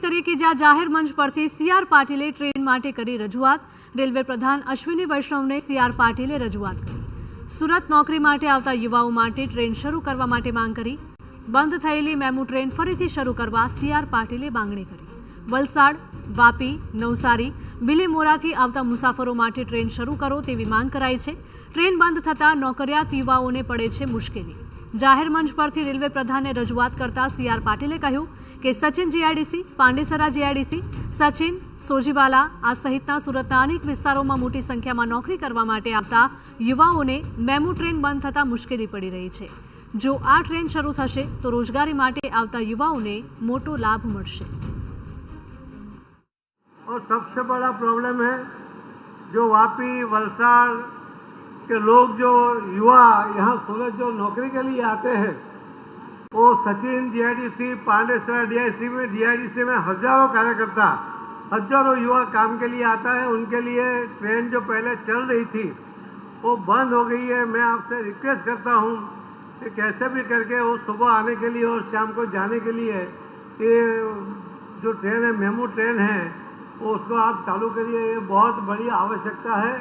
કરીએ કે જ્યાં જાહેર મંચ પરથી સીઆર પાટીલે ટ્રેન માટે કરી રજૂઆત। રેલવે પ્રધાન અશ્વિની વૈષ્ણવને સીઆર પાટીલે રજૂઆત કરી। સુરત નોકરી માટે આવતા યુવાઓ માટે ટ્રેન શરૂ કરવા માટે માંગ કરી। બંધ થયેલી મેમુ ટ્રેન ફરીથી શરૂ કરવા સીઆર પાટીલે માંગણી કરી। વલસાડ, વાપી, નવસારી, બિલીમોરાથી આવતા મુસાફરો માટે ટ્રેન શરૂ કરો તેવી માંગ કરાઈ છે। ટ્રેન બંધ થતાં નોકરિયાત યુવાઓને પડે છે મુશ્કેલી। જાહેર મંચ પરથી રેલવે પ્રધાને રજૂઆત કરતા સીઆર પાટીલે કહ્યું કે સચિન જીઆઈડીસી, પાંડેસરા જીઆઈડીસી, સચિન, સોજીવાલા આ સહિતના સુરતના અનેક વિસ્તારોમાં મોટી સંખ્યામાં નોકરી કરવા માટે આવતા યુવાઓને મેમુ ટ્રેન બંધ થતાં મુશ્કેલી પડી રહી છે। જો આ ટ્રેન શરૂ થશે તો રોજગારી માટે આવતા યુવાઓને મોટો લાભ મળશે। और सबसे बड़ा प्रॉब्लम है जो वापी, वलसाड़ के लोग, जो युवा यहाँ सूरत जो नौकरी के लिए आते हैं, वो सचिन जीआईडीसी, पांडेसरा जीआईडीसी में हजारों कार्यकर्ता, हजारों युवा काम के लिए आता है। उनके लिए ट्रेन जो पहले चल रही थी वो बंद हो गई है। मैं आपसे रिक्वेस्ट करता हूँ कि कैसे भी करके वो सुबह आने के लिए और शाम को जाने के लिए ये जो ट्रेन है, मेमू ट्रेन है, वो उसको आप चालू करिए। ये बहुत बड़ी आवश्यकता है।